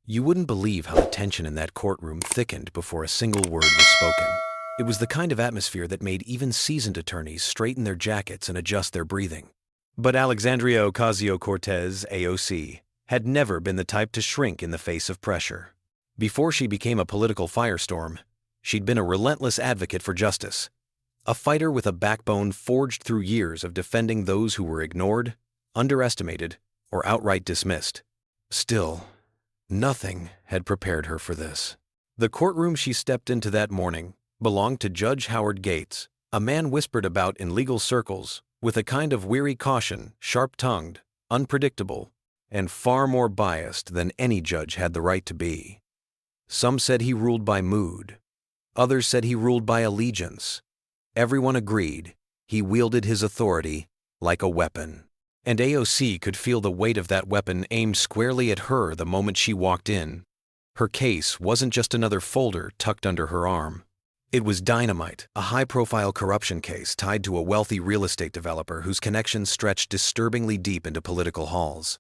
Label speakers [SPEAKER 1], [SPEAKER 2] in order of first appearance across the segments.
[SPEAKER 1] You wouldn't believe how the tension in that courtroom thickened before a single word was spoken. It was the kind of atmosphere that made even seasoned attorneys straighten their jackets and adjust their breathing. But Alexandria Ocasio-Cortez, AOC, had never been the type to shrink in the face of pressure. Before she became a political firestorm, she'd been a relentless advocate for justice, a fighter with a backbone forged through years of defending those who were ignored, underestimated, or outright dismissed. Still, nothing had prepared her for this. The courtroom she stepped into that morning belonged to Judge Howard Gates, a man whispered about in legal circles with a kind of weary caution, sharp-tongued, unpredictable, and far more biased than any judge had the right to be. Some said he ruled by mood. Others said he ruled by allegiance. Everyone agreed he wielded his authority like a weapon. And AOC could feel the weight of that weapon aimed squarely at her the moment she walked in. Her case wasn't just another folder tucked under her arm. It was dynamite, a high-profile corruption case tied to a wealthy real estate developer whose connections stretched disturbingly deep into political halls.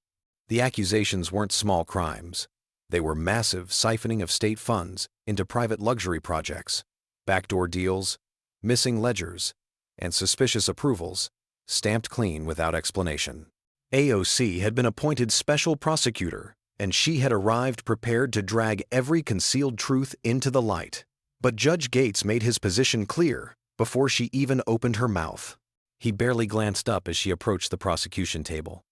[SPEAKER 1] The accusations weren't small crimes. They were massive siphoning of state funds into private luxury projects, backdoor deals, missing ledgers, and suspicious approvals, stamped clean without explanation. AOC had been appointed special prosecutor, and she had arrived prepared to drag every concealed truth into the light. But Judge Gates made his position clear before she even opened her mouth. He barely glanced up as she approached the prosecution table.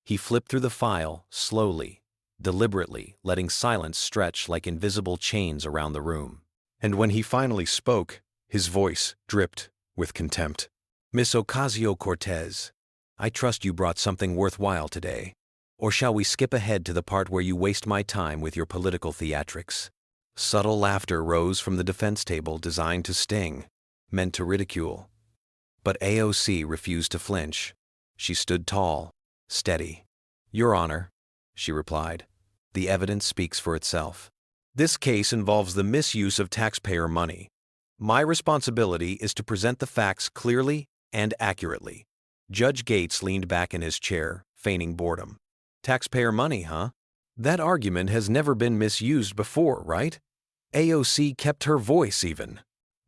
[SPEAKER 1] He flipped through the file slowly, deliberately, letting silence stretch like invisible chains around the room. And when he finally spoke, his voice dripped with contempt. "Miss Ocasio-Cortez, I trust you brought something worthwhile today. Or shall we skip ahead to the part where you waste my time with your political theatrics?" Subtle laughter rose from the defense table designed to sting, meant to ridicule. But AOC refused to flinch. She stood tall, steady. "Your Honor," she replied, "the evidence speaks for itself. This case involves the misuse of taxpayer money. My responsibility is to present the facts clearly and accurately." Judge Gates leaned back in his chair, feigning boredom. "Taxpayer money, huh? That argument has never been misused before, right?" AOC kept her voice even.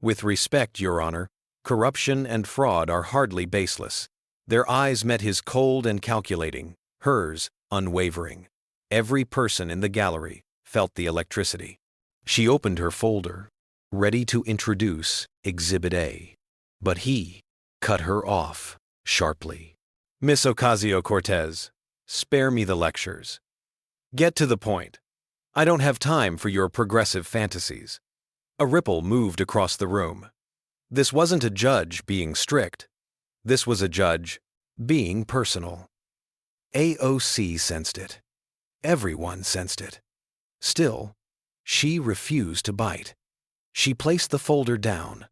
[SPEAKER 1] "With respect, Your Honor, corruption and fraud are hardly baseless." Their eyes met his cold and calculating, hers unwavering. Every person in the gallery felt the electricity. She opened her folder, ready to introduce Exhibit A. But he cut her off sharply. "Miss Ocasio-Cortez, spare me the lectures. Get to the point. I don't have time for your progressive fantasies." A ripple moved across the room. This wasn't a judge being strict. This was a judge being personal. AOC sensed it. Everyone sensed it. Still, she refused to bite. She placed the folder down,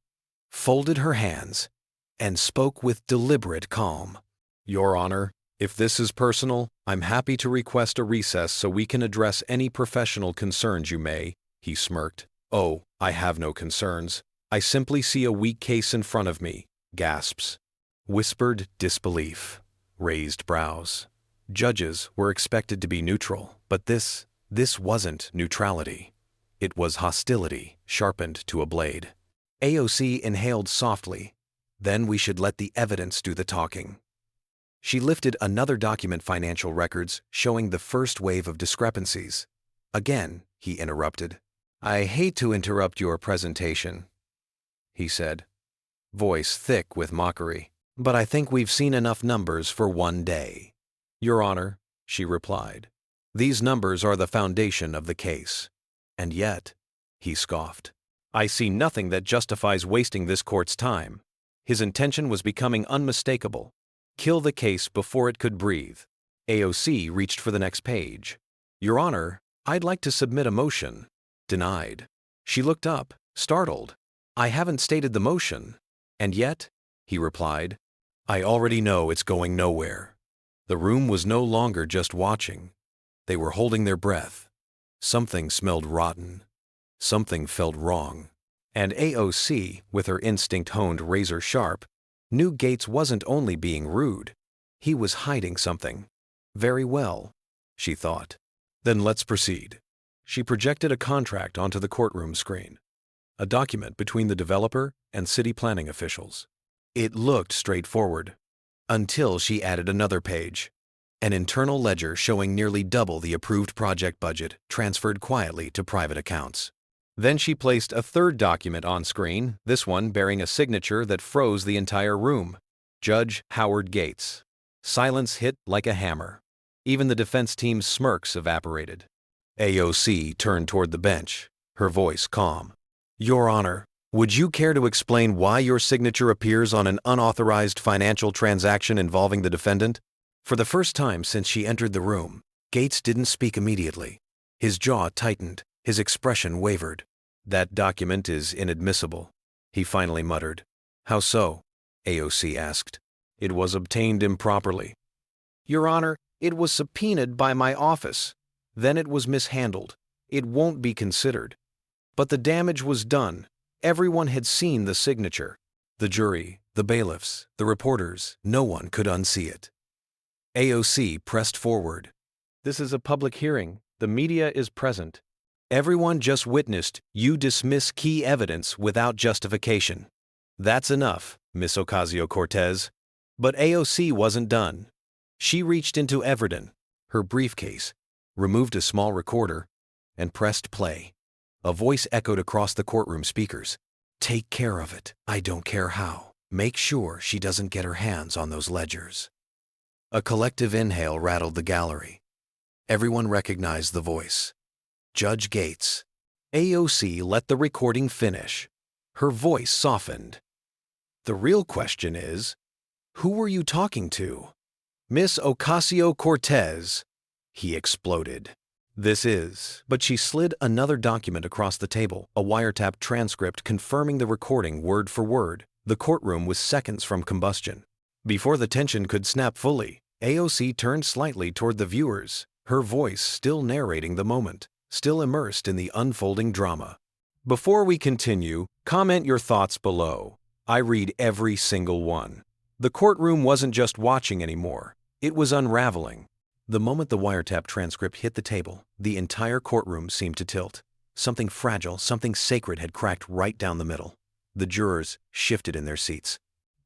[SPEAKER 1] folded her hands, and spoke with deliberate calm. "Your Honor, if this is personal, I'm happy to request a recess so we can address any professional concerns you may," he smirked. "Oh, I have no concerns. I simply see a weak case in front of me." Gasps. Whispered disbelief. Raised brows. Judges were expected to be neutral, but this wasn't neutrality. It was hostility, sharpened to a blade. AOC inhaled softly. "Then we should let the evidence do the talking." She lifted another document, financial records, showing the first wave of discrepancies. Again, he interrupted. "I hate to interrupt your presentation," he said, voice thick with mockery, "but I think we've seen enough numbers for one day." "Your Honor," she replied, "these numbers are the foundation of the case." "And yet," he scoffed, "I see nothing that justifies wasting this court's time." His intention was becoming unmistakable. Kill the case before it could breathe. AOC reached for the next page. "Your Honor, I'd like to submit a motion." Denied. She looked up, startled. "I haven't stated the motion." "And yet," he replied, "I already know it's going nowhere." The room was no longer just watching. They were holding their breath. Something smelled rotten. Something felt wrong. And AOC, with her instinct honed razor sharp, knew Gates wasn't only being rude. He was hiding something. "Very well," she thought. "Then let's proceed." She projected a contract onto the courtroom screen, a document between the developer and city planning officials. It looked straightforward, until she added another page, an internal ledger showing nearly double the approved project budget transferred quietly to private accounts. Then she placed a third document on screen, this one bearing a signature that froze the entire room. Judge Howard Gates. Silence hit like a hammer. Even the defense team's smirks evaporated. AOC turned toward the bench, her voice calm. Your Honor, would you care to explain why your signature appears on an unauthorized financial transaction involving the defendant? For the first time since she entered the room, Gates didn't speak immediately. His jaw tightened, his expression wavered. That document is inadmissible, he finally muttered. How so? AOC asked. It was obtained improperly. Your Honor, it was subpoenaed by my office. Then it was mishandled. It won't be considered. But the damage was done. Everyone had seen the signature. The jury, the bailiffs, the reporters, no one could unsee it. AOC pressed forward. This is a public hearing. The media is present. Everyone just witnessed you dismiss key evidence without justification. That's enough, Miss Ocasio-Cortez. But AOC wasn't done. She reached into Everden, her briefcase, removed a small recorder, and pressed play. A voice echoed across the courtroom speakers. Take care of it. I don't care how. Make sure she doesn't get her hands on those ledgers. A collective inhale rattled the gallery. Everyone recognized the voice. Judge Gates. AOC let the recording finish. Her voice softened. The real question is, who were you talking to? Miss Ocasio-Cortez, he exploded. This is, but she slid another document across the table, a wiretap transcript confirming the recording word for word. The courtroom was seconds from combustion. Before the tension could snap fully, AOC turned slightly toward the viewers, her voice still narrating the moment, still immersed in the unfolding drama. Before we continue, comment your thoughts below. I read every single one. The courtroom wasn't just watching anymore. It was unraveling. The moment the wiretap transcript hit the table, the entire courtroom seemed to tilt. Something fragile, something sacred had cracked right down the middle. The jurors shifted in their seats.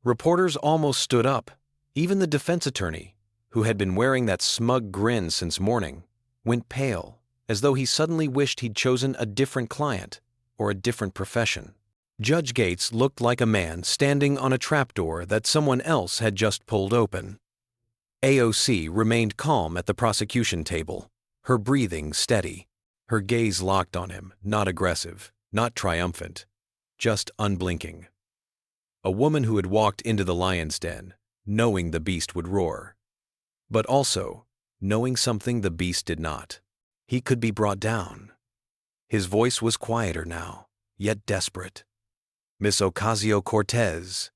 [SPEAKER 1] Reporters almost stood up. Even the defense attorney, who had been wearing that smug grin since morning, went pale, as though he suddenly wished he'd chosen a different client or a different profession. Judge Gates looked like a man standing on a trapdoor that someone else had just pulled open. AOC remained calm at the prosecution table, her breathing steady, her gaze locked on him, not aggressive, not triumphant, just unblinking. A woman who had walked into the lion's den, knowing the beast would roar, but also knowing something the beast did not. He could be brought down. His voice was quieter now, yet desperate. Miss Ocasio-Cortez,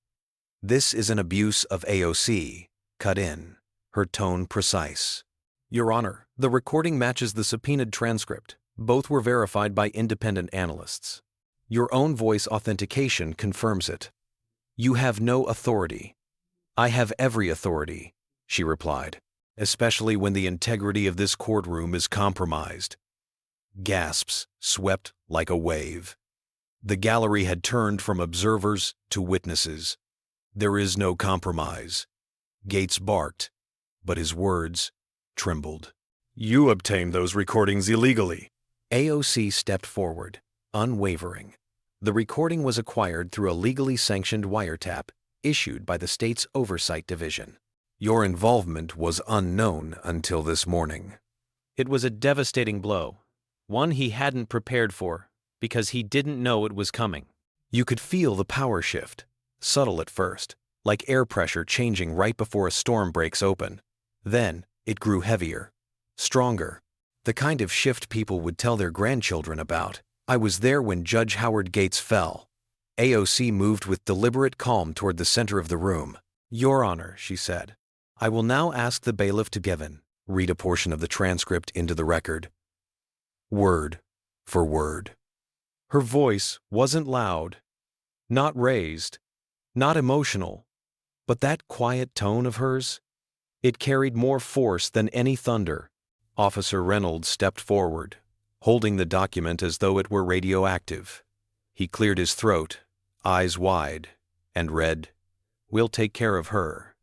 [SPEAKER 1] this is an abuse of AOC, cut in, her tone precise. Your Honor, the recording matches the subpoenaed transcript. Both were verified by independent analysts. Your own voice authentication confirms it. You have no authority. I have every authority, she replied, especially when the integrity of this courtroom is compromised. Gasps swept like a wave. The gallery had turned from observers to witnesses. There is no compromise. Gates barked, but his words trembled. You obtained those recordings illegally. AOC stepped forward, unwavering. The recording was acquired through a legally sanctioned wiretap issued by the state's Oversight Division. Your involvement was unknown until this morning. It was a devastating blow, one he hadn't prepared for, because he didn't know it was coming. You could feel the power shift, subtle at first, like air pressure changing right before a storm breaks open. Then, it grew heavier, stronger, the kind of shift people would tell their grandchildren about. I was there when Judge Howard Gates fell. AOC moved with deliberate calm toward the center of the room. Your Honor, she said, I will now ask the bailiff to read a portion of the transcript into the record. Word for word. Her voice wasn't loud, not raised, not emotional, but that quiet tone of hers, it carried more force than any thunder. Officer Reynolds stepped forward, holding the document as though it were radioactive. He cleared his throat, eyes wide, and read, "We'll take care of her.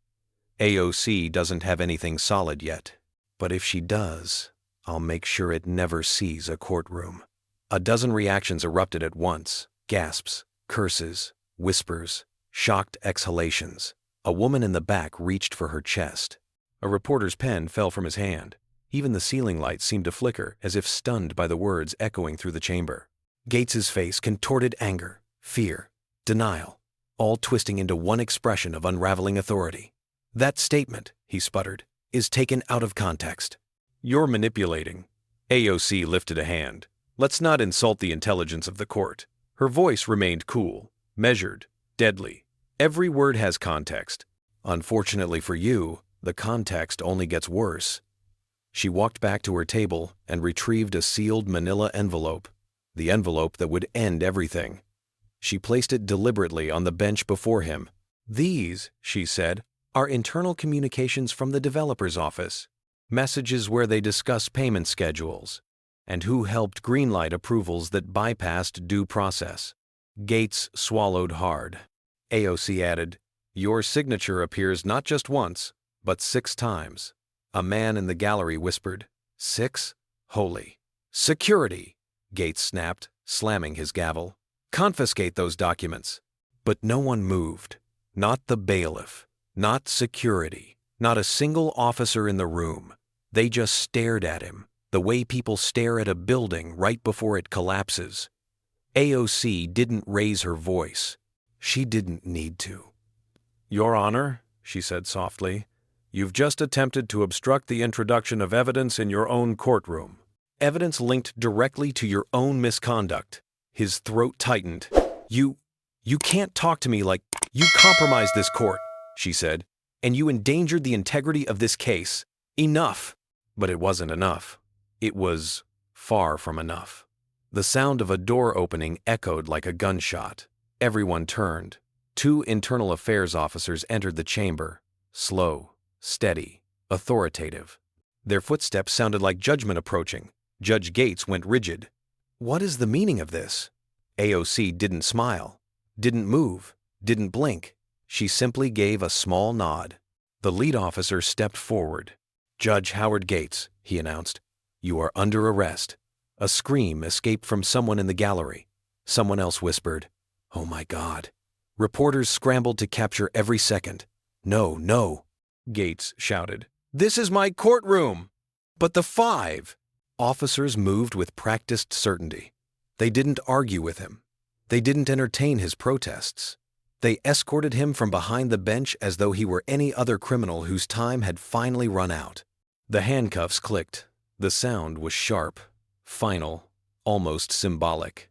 [SPEAKER 1] AOC doesn't have anything solid yet, but if she does, I'll make sure it never sees a courtroom." A dozen reactions erupted at once: gasps, curses, whispers, shocked exhalations. A woman in the back reached for her chest. A reporter's pen fell from his hand. Even the ceiling lights seemed to flicker, as if stunned by the words echoing through the chamber. Gates's face contorted anger, fear, denial, all twisting into one expression of unraveling authority. "That statement," he sputtered, "is taken out of context." "You're manipulating." AOC lifted a hand. "Let's not insult the intelligence of the court." Her voice remained cool, measured, deadly. "Every word has context. Unfortunately for you, the context only gets worse." She walked back to her table and retrieved a sealed manila envelope, the envelope that would end everything. She placed it deliberately on the bench before him. "These," she said, "are internal communications from the developer's office, messages where they discuss payment schedules, and who helped greenlight approvals that bypassed due process." Gates swallowed hard. AOC added, "Your signature appears not just once, but 6 times. A man in the gallery whispered, "6? Holy security!" Gates snapped, slamming his gavel. "Confiscate those documents." But no one moved. Not the bailiff, not security, not a single officer in the room. They just stared at him, the way people stare at a building right before it collapses. AOC didn't raise her voice. She didn't need to. "Your Honor," she said softly, "you've just attempted to obstruct the introduction of evidence in your own courtroom. Evidence linked directly to your own misconduct." His throat tightened. You can't talk to me like you compromised this court," she said, "and you endangered the integrity of this case. Enough." But it wasn't enough. It was far from enough. The sound of a door opening echoed like a gunshot. Everyone turned. 2 internal affairs officers entered the chamber, slow, steady, authoritative. Their footsteps sounded like judgment approaching. Judge Gates went rigid. "What is the meaning of this?" AOC didn't smile, didn't move, didn't blink. She simply gave a small nod. The lead officer stepped forward. "Judge Howard Gates," he announced, "you are under arrest." A scream escaped from someone in the gallery. Someone else whispered, "Oh my God." Reporters scrambled to capture every second. "No, no," Gates shouted. "This is my courtroom." "But the 5." Officers moved with practiced certainty. They didn't argue with him. They didn't entertain his protests. They escorted him from behind the bench as though he were any other criminal whose time had finally run out. The handcuffs clicked. The sound was sharp, final, almost symbolic.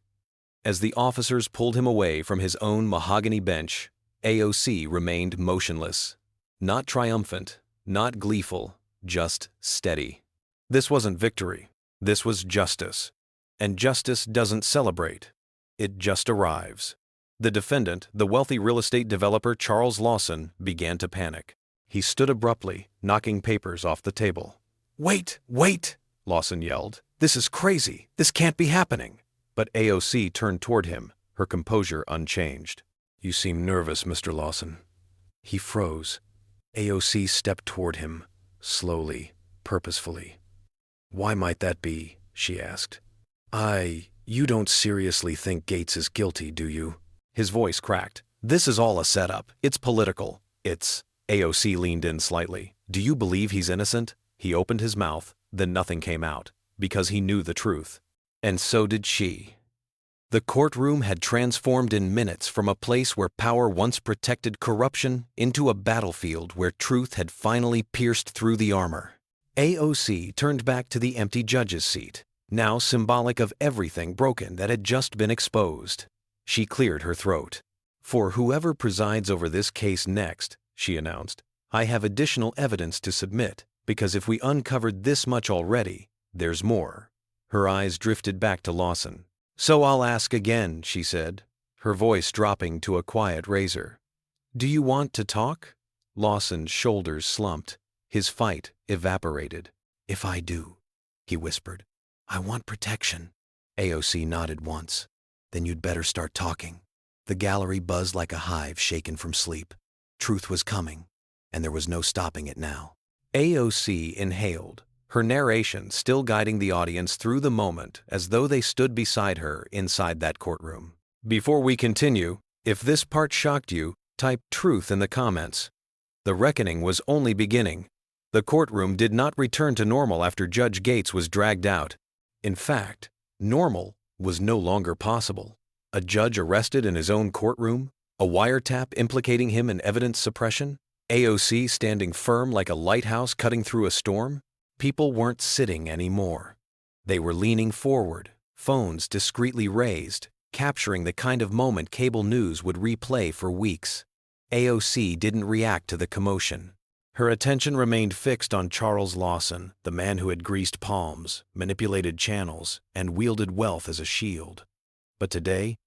[SPEAKER 1] As the officers pulled him away from his own mahogany bench, AOC remained motionless. Not triumphant, not gleeful, just steady. This wasn't victory. This was justice. And justice doesn't celebrate. It just arrives. The defendant, the wealthy real estate developer Charles Lawson, began to panic. He stood abruptly, knocking papers off the table. "Wait, wait!" Lawson yelled. "This is crazy. This can't be happening." But AOC turned toward him, her composure unchanged. "You seem nervous, Mr. Lawson." He froze. AOC stepped toward him, slowly, purposefully. "Why might that be?" she asked. You don't seriously think Gates is guilty, do you?" His voice cracked. "This is all a setup. It's political. AOC leaned in slightly. "Do you believe he's innocent?" He opened his mouth, then nothing came out, because he knew the truth. And so did she. The courtroom had transformed in minutes from a place where power once protected corruption into a battlefield where truth had finally pierced through the armor. AOC turned back to the empty judge's seat, now symbolic of everything broken that had just been exposed. She cleared her throat. "For whoever presides over this case next," she announced, "I have additional evidence to submit, because if we uncovered this much already, there's more." Her eyes drifted back to Lawson. "So I'll ask again," she said, her voice dropping to a quiet razor. "Do you want to talk?" Lawson's shoulders slumped. His fight evaporated. "If I do," he whispered, I want protection. AOC nodded once. Then you'd better start talking. The gallery buzzed like a hive shaken from sleep. Truth was coming, and there was no stopping it now. AOC inhaled, her narration still guiding the audience through the moment as though they stood beside her inside that courtroom. Before we continue, if this part shocked you, type truth in the comments. The reckoning was only beginning. The courtroom did not return to normal after Judge Gates was dragged out. In fact, normal was no longer possible. A judge arrested in his own courtroom? A wiretap implicating him in evidence suppression? AOC standing firm like a lighthouse cutting through a storm? People weren't sitting anymore. They were leaning forward, phones discreetly raised, capturing the kind of moment cable news would replay for weeks. AOC didn't react to the commotion. Her attention remained fixed on Charles Lawson, the man who had greased palms, manipulated channels, and wielded wealth as a shield. But today,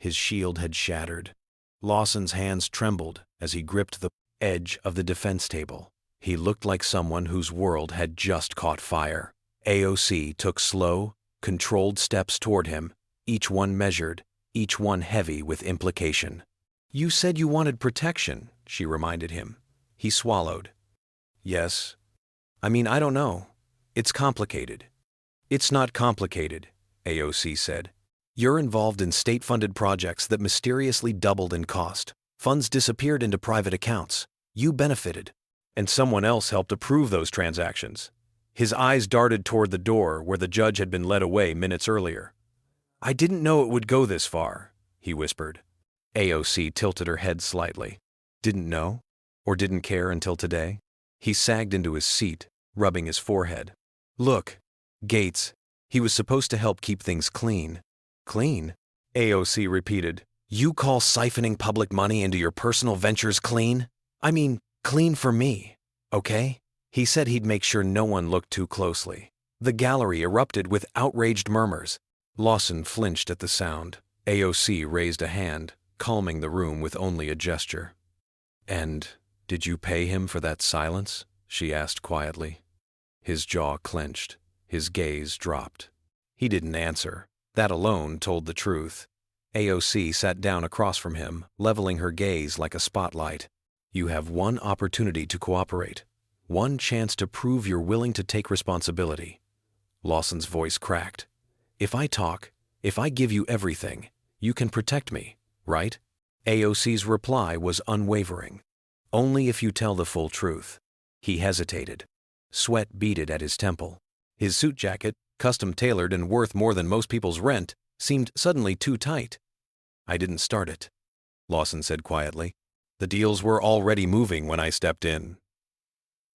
[SPEAKER 1] his shield had shattered. Lawson's hands trembled as he gripped the edge of the defense table. He looked like someone whose world had just caught fire. AOC took slow, controlled steps toward him, each one measured, each one heavy with implication. You said you wanted protection, she reminded him. He swallowed. Yes. I mean, I don't know. It's complicated. It's not complicated, AOC said. You're involved in state-funded projects that mysteriously doubled in cost. Funds disappeared into private accounts. You benefited. And someone else helped approve those transactions. His eyes darted toward the door where the judge had been led away minutes earlier. I didn't know it would go this far, he whispered. AOC tilted her head slightly. Didn't know? Or didn't care until today? He sagged into his seat, rubbing his forehead. Look, Gates, he was supposed to help keep things clean. Clean? AOC repeated. You call siphoning public money into your personal ventures clean? I mean, clean for me, okay? He said he'd make sure no one looked too closely. The gallery erupted with outraged murmurs. Lawson flinched at the sound. AOC raised a hand, calming the room with only a gesture. And did you pay him for that silence? She asked quietly. His jaw clenched. His gaze dropped. He didn't answer. That alone told the truth. AOC sat down across from him, leveling her gaze like a spotlight. You have one opportunity to cooperate. One chance to prove you're willing to take responsibility. Lawson's voice cracked. If I talk, if I give you everything, you can protect me, right? AOC's reply was unwavering. Only if you tell the full truth. He hesitated. Sweat beaded at his temple. His suit jacket, custom-tailored and worth more than most people's rent, seemed suddenly too tight. I didn't start it, Lawson said quietly. The deals were already moving when I stepped in.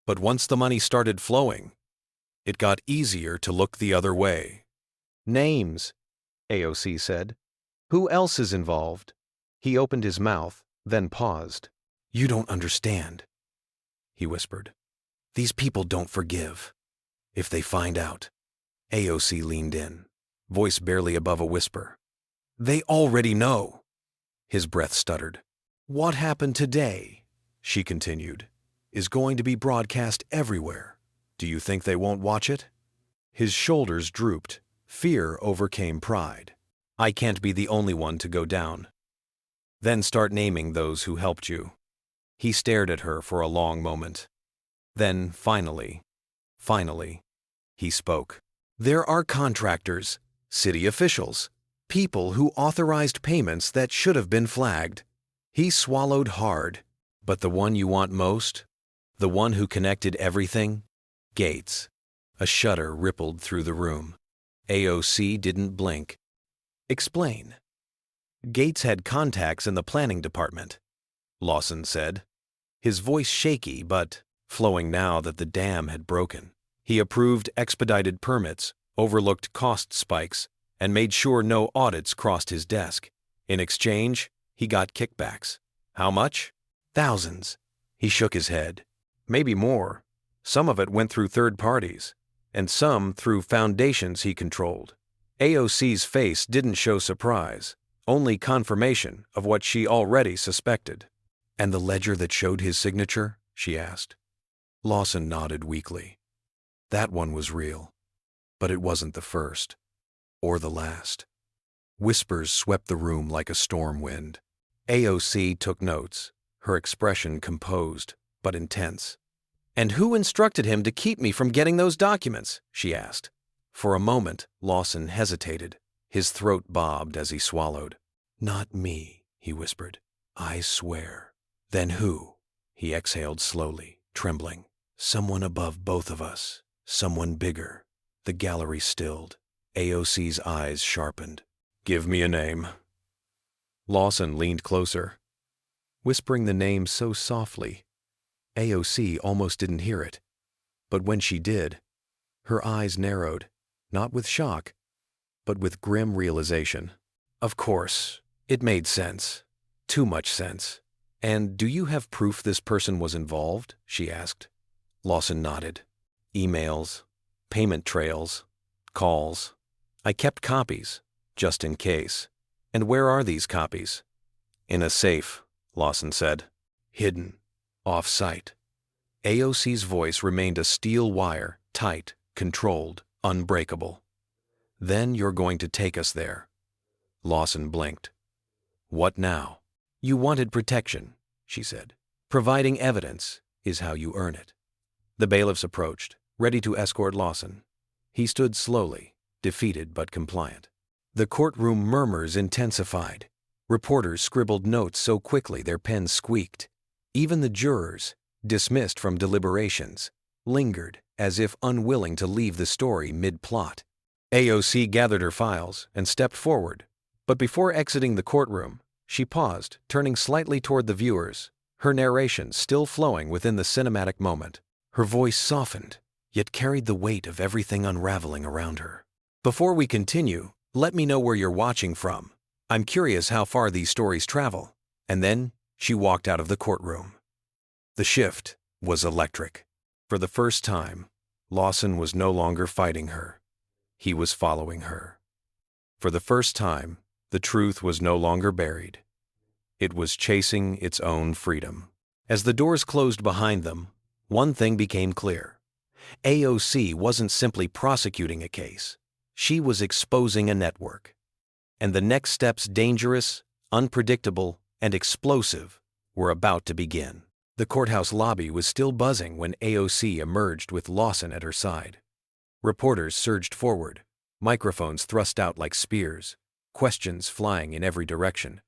[SPEAKER 1] But once the money started flowing, it got easier to look the other way. Names, AOC said. Who else is involved? He opened his mouth, then paused. You don't understand, he whispered. These people don't forgive. If they find out. AOC leaned in, voice barely above a whisper. They already know. His breath stuttered. What happened today, she continued, is going to be broadcast everywhere. Do you think they won't watch it? His shoulders drooped. Fear overcame pride. I can't be the only one to go down. Then start naming those who helped you. He stared at her for a long moment. Then, finally, he spoke. There are contractors, city officials, people who authorized payments that should have been flagged. He swallowed hard. But the one you want most? The one who connected everything? Gates. A shudder rippled through the room. AOC didn't blink. Explain. Gates had contacts in the planning department, Lawson said, his voice shaky but flowing now that the dam had broken. He approved expedited permits, overlooked cost spikes, and made sure no audits crossed his desk. In exchange, he got kickbacks. How much? Thousands. He shook his head. Maybe more. Some of it went through third parties, and some through foundations he controlled. AOC's face didn't show surprise, only confirmation of what she already suspected. And the ledger that showed his signature? She asked. Lawson nodded weakly. That one was real. But it wasn't the first, or the last. Whispers swept the room like a storm wind. AOC took notes, her expression composed, but intense. "And who instructed him to keep me from getting those documents?" she asked. For a moment, Lawson hesitated. His throat bobbed as he swallowed. "Not me," he whispered. "I swear." "Then who?" He exhaled slowly, trembling. "Someone above both of us. Someone bigger." The gallery stilled. AOC's eyes sharpened. "Give me a name." Lawson leaned closer, whispering the name so softly, AOC almost didn't hear it. But when she did, her eyes narrowed, not with shock, but with grim realization. Of course, it made sense. Too much sense. "And do you have proof this person was involved?" she asked. Lawson nodded. "Emails, payment trails, calls. I kept copies, just in case." "And where are these copies?" "In a safe," Lawson said. "Hidden. Off-site." AOC's voice remained a steel wire, tight, controlled, unbreakable. "Then you're going to take us there." Lawson blinked. "What now?" "You wanted protection," she said. "Providing evidence is how you earn it." The bailiffs approached, ready to escort Lawson. He stood slowly, defeated but compliant. The courtroom murmurs intensified. Reporters scribbled notes so quickly their pens squeaked. Even the jurors, dismissed from deliberations, lingered as if unwilling to leave the story mid-plot. AOC gathered her files and stepped forward, but before exiting the courtroom, she paused, turning slightly toward the viewers, her narration still flowing within the cinematic moment. Her voice softened, yet carried the weight of everything unraveling around her. "Before we continue, let me know where you're watching from. I'm curious how far these stories travel." And then she walked out of the courtroom. The shift was electric. For the first time, Lawson was no longer fighting her. He was following her. For the first time, the truth was no longer buried. It was chasing its own freedom. As the doors closed behind them, one thing became clear. AOC wasn't simply prosecuting a case. She was exposing a network. And the next steps, dangerous, unpredictable, and explosive, were about to begin. The courthouse lobby was still buzzing when AOC emerged with Lawson at her side. Reporters surged forward, microphones thrust out like spears, questions flying in every direction.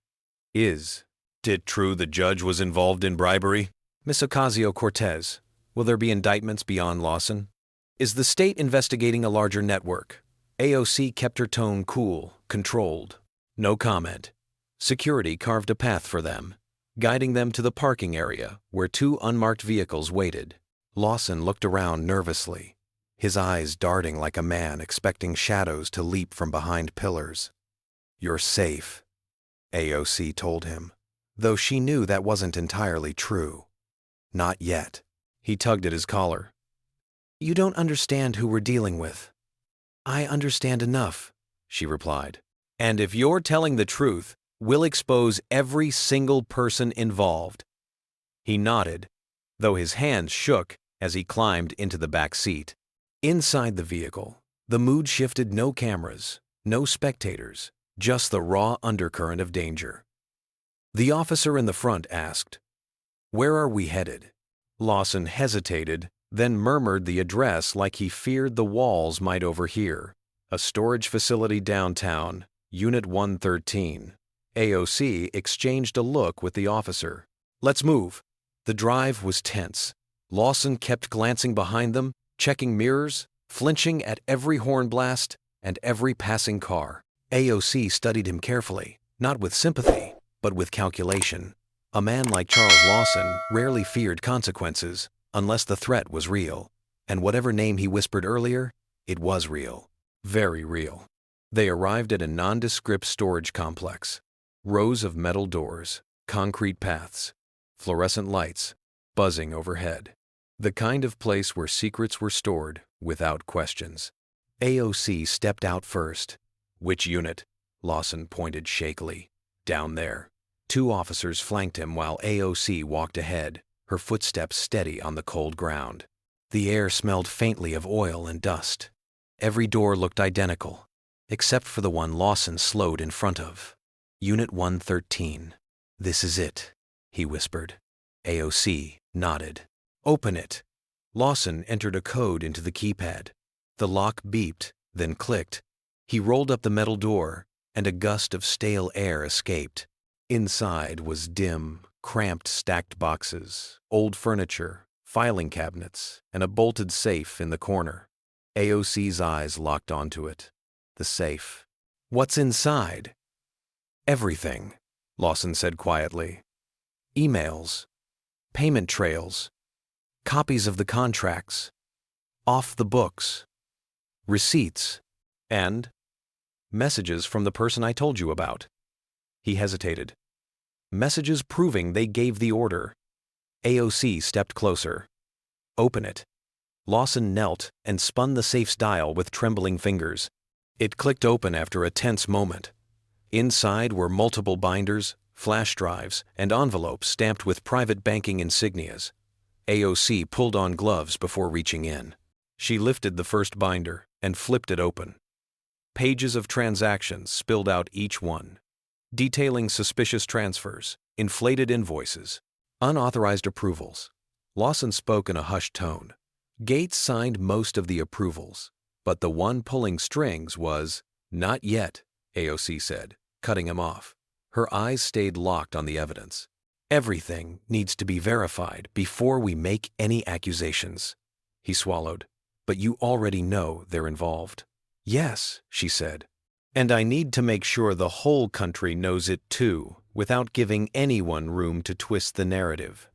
[SPEAKER 1] Is it true the judge was involved in bribery? Miss Ocasio-Cortez, will there be indictments beyond Lawson? Is the state investigating a larger network? AOC kept her tone cool, controlled. No comment. Security carved a path for them, guiding them to the parking area where two unmarked vehicles waited. Lawson looked around nervously, his eyes darting like a man expecting shadows to leap from behind pillars. "You're safe," AOC told him, though she knew that wasn't entirely true. "Not yet." He tugged at his collar. "You don't understand who we're dealing with." "I understand enough," she replied. "And if you're telling the truth, we'll expose every single person involved." He nodded, though his hands shook as he climbed into the back seat. Inside the vehicle, the mood shifted. No cameras, no spectators, just the raw undercurrent of danger. The officer in the front asked, "Where are we headed?" Lawson hesitated, then murmured the address like he feared the walls might overhear. "A storage facility downtown, Unit 113. AOC exchanged a look with the officer. "Let's move." The drive was tense. Lawson kept glancing behind them, checking mirrors, flinching at every horn blast and every passing car. AOC studied him carefully, not with sympathy, but with calculation. A man like Charles Lawson rarely feared consequences unless the threat was real. And whatever name he whispered earlier, it was real. Very real. They arrived at a nondescript storage complex. Rows of metal doors, concrete paths, fluorescent lights, buzzing overhead. The kind of place where secrets were stored without questions. AOC stepped out first. "Which unit?" Lawson pointed shakily. "Down there." Two officers flanked him while AOC walked ahead, her footsteps steady on the cold ground. The air smelled faintly of oil and dust. Every door looked identical, except for the one Lawson slowed in front of. Unit 113. "This is it," he whispered. AOC nodded. "Open it." Lawson entered a code into the keypad. The lock beeped, then clicked. He rolled up the metal door, and a gust of stale air escaped. Inside was dim, cramped stacked boxes, old furniture, filing cabinets, and a bolted safe in the corner. AOC's eyes locked onto it. The safe. "What's inside?" "Everything," Lawson said quietly. "Emails, payment trails, copies of the contracts, off the books, receipts, and messages from the person I told you about." He hesitated. "Messages proving they gave the order." AOC stepped closer. "Open it." Lawson knelt and spun the safe's dial with trembling fingers. It clicked open after a tense moment. Inside were multiple binders, flash drives, and envelopes stamped with private banking insignias. AOC pulled on gloves before reaching in. She lifted the first binder and flipped it open. Pages of transactions spilled out each one, detailing suspicious transfers, inflated invoices, unauthorized approvals. Lawson spoke in a hushed tone. Gates signed most of the approvals, but the one pulling strings was, "Not yet," AOC said, cutting him off. Her eyes stayed locked on the evidence. "Everything needs to be verified before we make any accusations." He swallowed. "But you already know they're involved." "Yes," she said. "And I need to make sure the whole country knows it too, without giving anyone room to twist the narrative."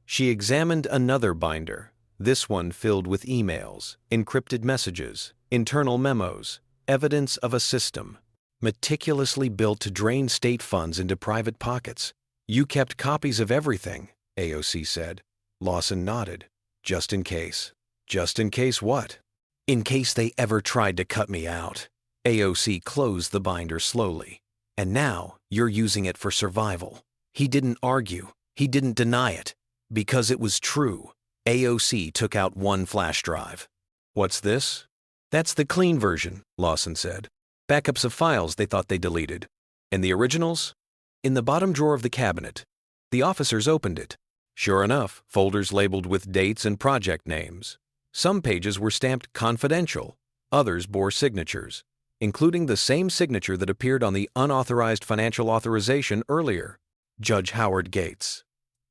[SPEAKER 1] She examined another binder, this one filled with emails, encrypted messages, internal memos, evidence of a system, meticulously built to drain state funds into private pockets. "You kept copies of everything," AOC said. Lawson nodded. "Just in case." "Just in case what?" "In case they ever tried to cut me out." AOC closed the binder slowly. "And now you're using it for survival." He didn't argue. He didn't deny it. Because it was true. AOC took out one flash drive. "What's this?" "That's the clean version," Lawson said. "Backups of files they thought they deleted." "And the originals?" "In the bottom drawer of the cabinet." The officers opened it. Sure enough, folders labeled with dates and project names. Some pages were stamped confidential. Others bore signatures, including the same signature that appeared on the unauthorized financial authorization earlier. Judge Howard Gates.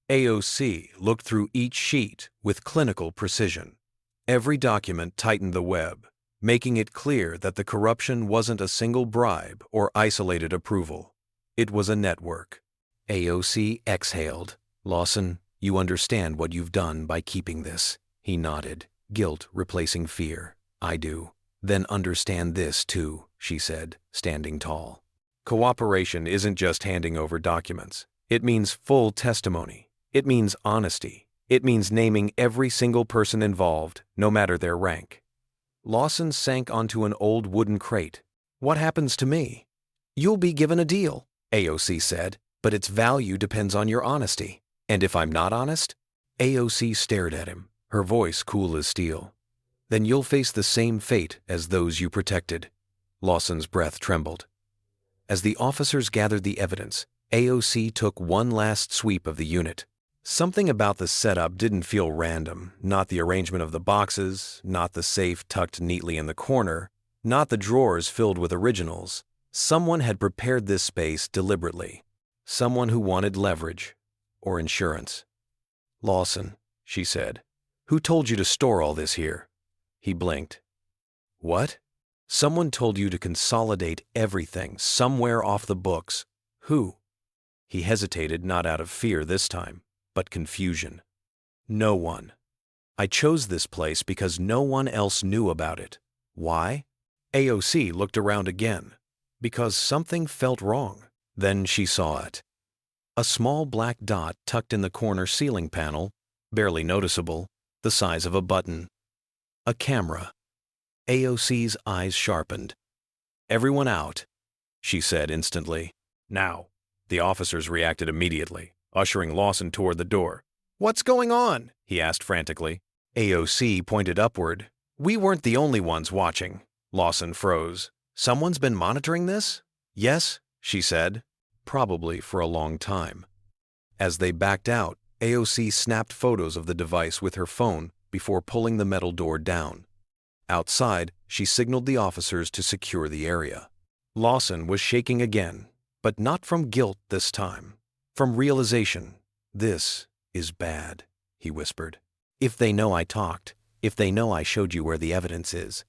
[SPEAKER 1] AOC looked through each sheet with clinical precision. Every document tightened the web, making it clear that the corruption wasn't a single bribe or isolated approval. It was a network. AOC exhaled. "Lawson, you understand what you've done by keeping this." He nodded, guilt replacing fear. "I do." "Then understand this, too," she said, standing tall. "Cooperation isn't just handing over documents. It means full testimony. It means honesty. It means naming every single person involved, no matter their rank." Lawson sank onto an old wooden crate. "What happens to me?" "You'll be given a deal," AOC said, "but its value depends on your honesty." "And if I'm not honest?" AOC stared at him, her voice cool as steel. "Then you'll face the same fate as those you protected." Lawson's breath trembled. As the officers gathered the evidence, AOC took one last sweep of the unit. Something about the setup didn't feel random, not the arrangement of the boxes, not the safe tucked neatly in the corner, not the drawers filled with originals. Someone had prepared this space deliberately. Someone who wanted leverage or insurance. "Lawson," she said, "who told you to store all this here?" He blinked. "What?" "Someone told you to consolidate everything somewhere off the books. Who?" He hesitated, not out of fear this time, but confusion. "No one. I chose this place because no one else knew about it. Why?" AOC looked around again. Because something felt wrong. Then she saw it. A small black dot tucked in the corner ceiling panel, barely noticeable, the size of a button. A camera. AOC's eyes sharpened. "Everyone out," she said instantly. "Now." The officers reacted immediately, ushering Lawson toward the door. "What's going on?" he asked frantically. AOC pointed upward. "We weren't the only ones watching." Lawson froze. Someone's been monitoring this? Yes, she said. Probably for a long time. As they backed out, AOC snapped photos of the device with her phone before pulling the metal door down. Outside, she signaled the officers to secure the area. Lawson was shaking again, but not from guilt this time. From realization. This is bad, he whispered. If they know I talked, if they know I showed you where the evidence is.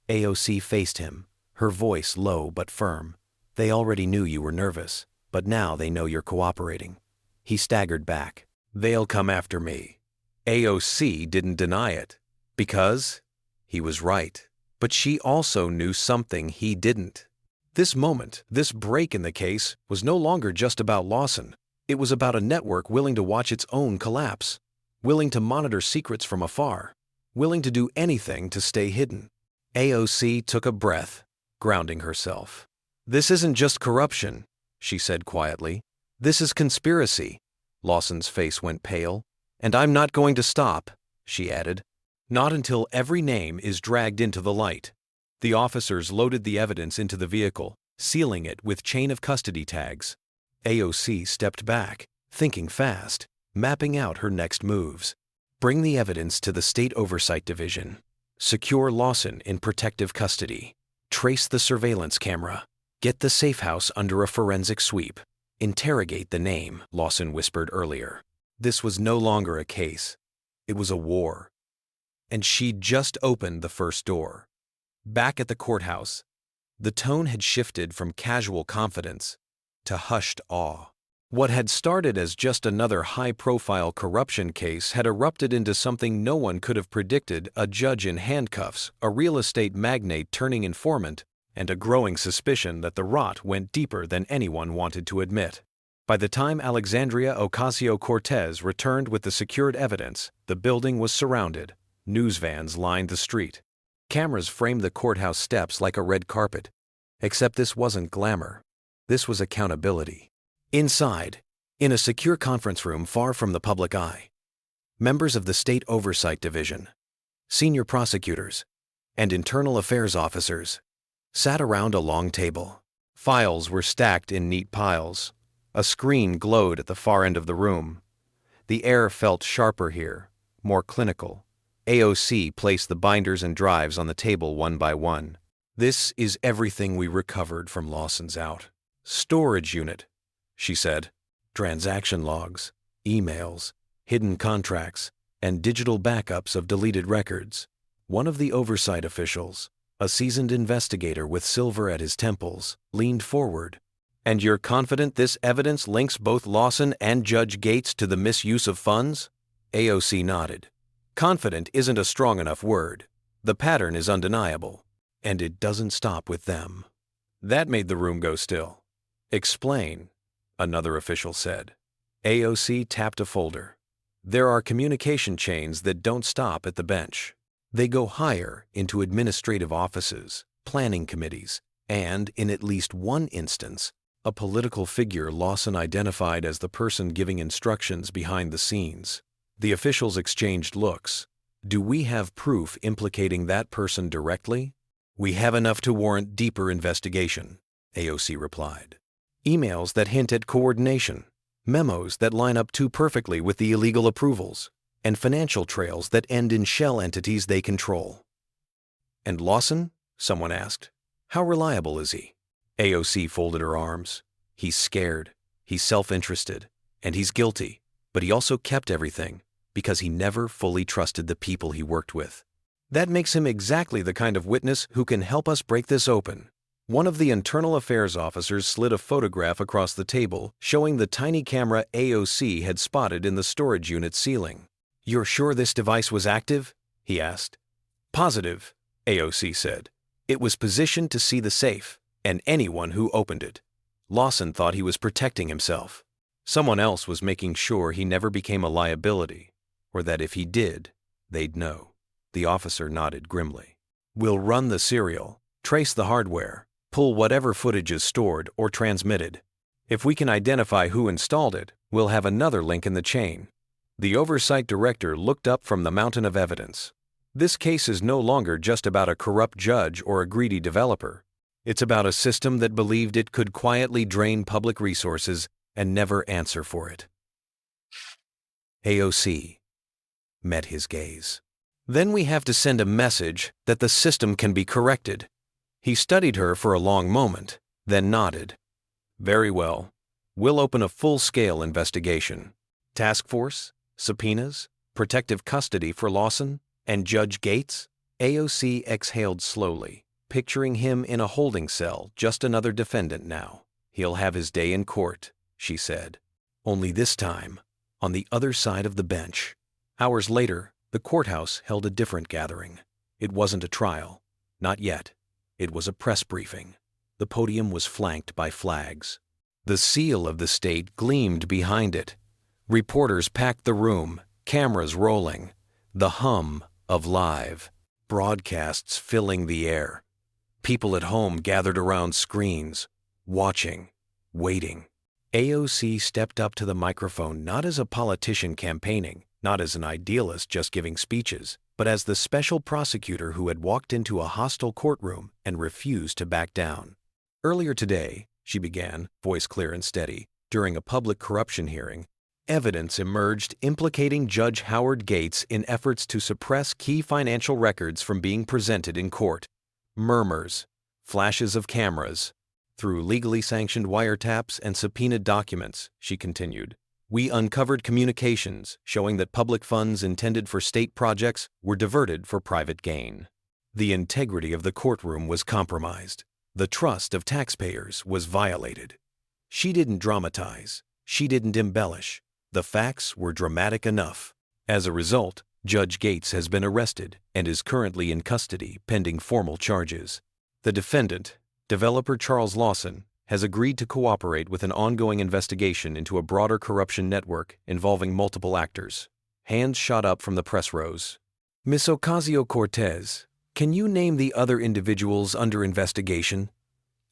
[SPEAKER 1] AOC faced him, her voice low but firm. They already knew you were nervous, but now they know you're cooperating. He staggered back. They'll come after me. AOC didn't deny it. Because? He was right. But she also knew something he didn't. This moment, this break in the case, was no longer just about Lawson. It was about a network willing to watch its own collapse, willing to monitor secrets from afar, willing to do anything to stay hidden. AOC took a breath, grounding herself. This isn't just corruption, she said quietly. This is conspiracy. Lawson's face went pale. And I'm not going to stop, she added. Not until every name is dragged into the light. The officers loaded the evidence into the vehicle, sealing it with chain of custody tags. AOC stepped back, thinking fast, mapping out her next moves. Bring the evidence to the State Oversight Division. Secure Lawson in protective custody. Trace the surveillance camera. Get the safe house under a forensic sweep. Interrogate the name, Lawson whispered earlier. This was no longer a case. It was a war. And she'd just opened the first door. Back at the courthouse, the tone had shifted from casual confidence to hushed awe. What had started as just another high-profile corruption case had erupted into something no one could have predicted: a judge in handcuffs, a real estate magnate turning informant, and a growing suspicion that the rot went deeper than anyone wanted to admit. By the time Alexandria Ocasio-Cortez returned with the secured evidence, the building was surrounded. News vans lined the street. Cameras framed the courthouse steps like a red carpet. Except this wasn't glamour. This was accountability. Inside, in a secure conference room far from the public eye, members of the State Oversight Division, senior prosecutors, and internal affairs officers sat around a long table. Files were stacked in neat piles. A screen glowed at the far end of the room. The air felt sharper here, more clinical. AOC placed the binders and drives on the table one by one. This is everything we recovered from Lawson's out. Storage unit, she said. Transaction logs, emails, hidden contracts, and digital backups of deleted records. One of the oversight officials, a seasoned investigator with silver at his temples, leaned forward. And you're confident this evidence links both Lawson and Judge Gates to the misuse of funds? AOC nodded. Confident isn't a strong enough word. The pattern is undeniable. And it doesn't stop with them. That made the room go still. Explain, another official said. AOC tapped a folder. There are communication chains that don't stop at the bench. They go higher into administrative offices, planning committees, and, in at least one instance, a political figure Lawson identified as the person giving instructions behind the scenes. The officials exchanged looks. Do we have proof implicating that person directly? We have enough to warrant deeper investigation, AOC replied. Emails that hint at coordination, memos that line up too perfectly with the illegal approvals, and financial trails that end in shell entities they control. And Lawson? Someone asked. How reliable is he? AOC folded her arms. He's scared, he's self-interested, and he's guilty, but he also kept everything because he never fully trusted the people he worked with. That makes him exactly the kind of witness who can help us break this open. One of the internal affairs officers slid a photograph across the table showing the tiny camera AOC had spotted in the storage unit ceiling. You're sure this device was active? He asked. Positive, AOC said. It was positioned to see the safe and anyone who opened it. Lawson thought he was protecting himself. Someone else was making sure he never became a liability, or that if he did, they'd know. The officer nodded grimly. We'll run the serial, trace the hardware, pull whatever footage is stored or transmitted. If we can identify who installed it, we'll have another link in the chain. The oversight director looked up from the mountain of evidence. This case is no longer just about a corrupt judge or a greedy developer. It's about a system that believed it could quietly drain public resources and never answer for it. AOC met his gaze. Then we have to send a message that the system can be corrected. He studied her for a long moment, then nodded. Very well. We'll open a full-scale investigation. Task force, subpoenas, protective custody for Lawson, and Judge Gates? AOC exhaled slowly, picturing him in a holding cell, just another defendant now. He'll have his day in court, she said. Only this time, on the other side of the bench. Hours later, the courthouse held a different gathering. It wasn't a trial. Not yet. It was a press briefing. The podium was flanked by flags. The seal of the state gleamed behind it. Reporters packed the room, cameras rolling, the hum of live broadcasts filling the air. People at home gathered around screens, watching, waiting. AOC stepped up to the microphone not as a politician campaigning, not as an idealist just giving speeches, but as the special prosecutor who had walked into a hostile courtroom and refused to back down. Earlier today, she began, voice clear and steady, during a public corruption hearing, evidence emerged implicating Judge Howard Gates in efforts to suppress key financial records from being presented in court. Murmurs, flashes of cameras. Through legally sanctioned wiretaps and subpoenaed documents, she continued, we uncovered communications showing that public funds intended for state projects were diverted for private gain. The integrity of the courtroom was compromised. The trust of taxpayers was violated. She didn't dramatize. She didn't embellish. The facts were dramatic enough. As a result, Judge Gates has been arrested and is currently in custody pending formal charges. The defendant, developer Charles Lawson, has agreed to cooperate with an ongoing investigation into a broader corruption network involving multiple actors. Hands shot up from the press rows. Ms. Ocasio-Cortez, can you name the other individuals under investigation?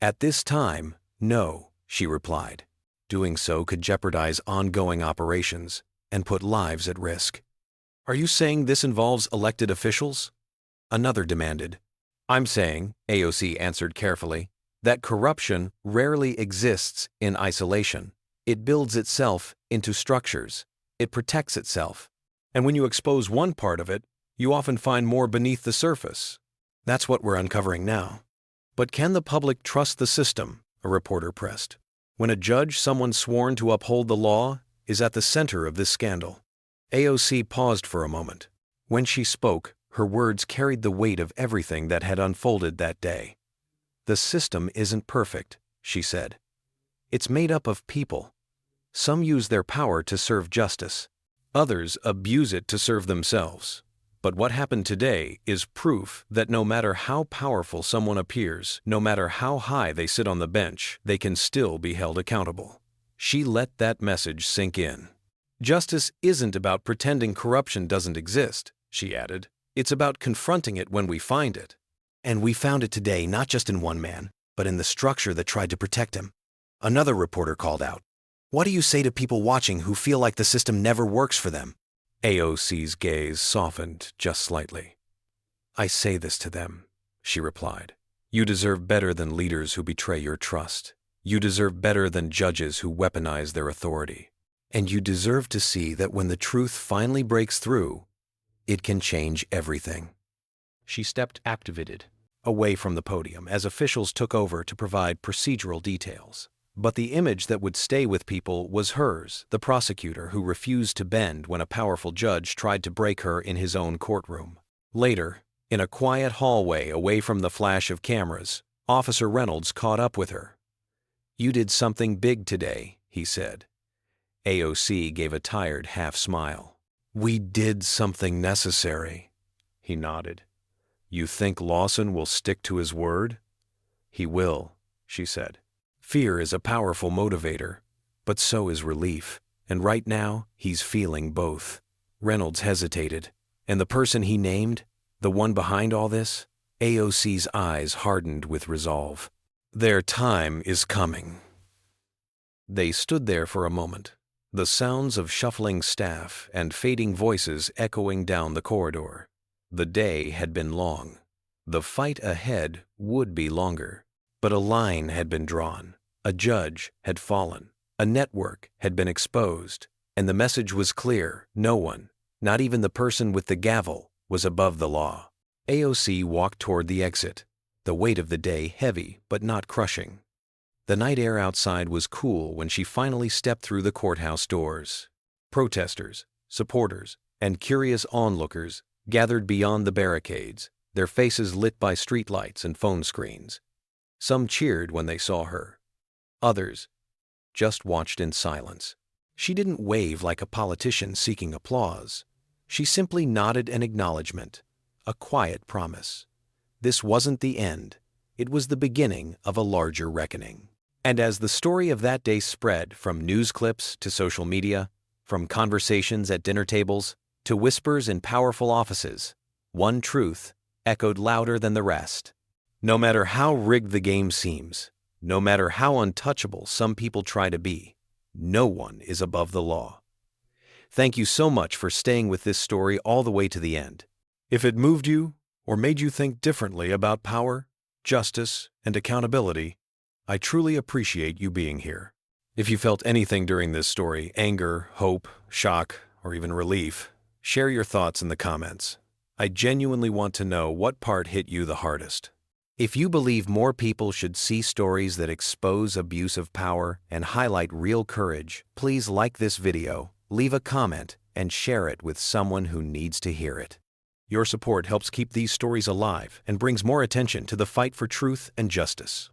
[SPEAKER 1] At this time, no, she replied. Doing so could jeopardize ongoing operations and put lives at risk. Are you saying this involves elected officials? Another demanded. I'm saying, AOC answered carefully, that corruption rarely exists in isolation. It builds itself into structures. It protects itself. And when you expose one part of it, you often find more beneath the surface. That's what we're uncovering now. But can the public trust the system? A reporter pressed. When a judge, someone sworn to uphold the law, is at the center of this scandal. AOC paused for a moment. When she spoke, her words carried the weight of everything that had unfolded that day. The system isn't perfect, she said. It's made up of people. Some use their power to serve justice. Others abuse it to serve themselves. But what happened today is proof that no matter how powerful someone appears, no matter how high they sit on the bench, they can still be held accountable. She let that message sink in. Justice isn't about pretending corruption doesn't exist, she added. It's about confronting it when we find it. And we found it today not just in one man, but in the structure that tried to protect him. Another reporter called out. What do you say to people watching who feel like the system never works for them? AOC's gaze softened just slightly. I say this to them, she replied. You deserve better than leaders who betray your trust. You deserve better than judges who weaponize their authority. And you deserve to see that when the truth finally breaks through, it can change everything. She stepped activated away from the podium as officials took over to provide procedural details. But the image that would stay with people was hers, the prosecutor who refused to bend when a powerful judge tried to break her in his own courtroom. Later, in a quiet hallway away from the flash of cameras, Officer Reynolds caught up with her. You did something big today, he said. AOC gave a tired half-smile. We did something necessary, he nodded. You think Lawson will stick to his word? He will, she said. Fear is a powerful motivator, but so is relief, and right now he's feeling both. Reynolds hesitated, and the person he named, the one behind all this, AOC's eyes hardened with resolve. Their time is coming. They stood there for a moment, the sounds of shuffling staff and fading voices echoing down the corridor. The day had been long. The fight ahead would be longer. But a line had been drawn. A judge had fallen. A network had been exposed. And the message was clear: no one, not even the person with the gavel, was above the law. AOC walked toward the exit, the weight of the day heavy but not crushing. The night air outside was cool when she finally stepped through the courthouse doors. Protesters, supporters, and curious onlookers gathered beyond the barricades, their faces lit by streetlights and phone screens. Some cheered when they saw her. Others just watched in silence. She didn't wave like a politician seeking applause. She simply nodded an acknowledgement, a quiet promise. This wasn't the end. It was the beginning of a larger reckoning. And as the story of that day spread from news clips to social media, from conversations at dinner tables to whispers in powerful offices, one truth echoed louder than the rest. No matter how rigged the game seems, no matter how untouchable some people try to be, no one is above the law. Thank you so much for staying with this story all the way to the end. If it moved you or made you think differently about power, justice, and accountability, I truly appreciate you being here. If you felt anything during this story, anger, hope, shock, or even relief, share your thoughts in the comments. I genuinely want to know what part hit you the hardest. If you believe more people should see stories that expose abuse of power and highlight real courage, please like this video, leave a comment, and share it with someone who needs to hear it. Your support helps keep these stories alive and brings more attention to the fight for truth and justice.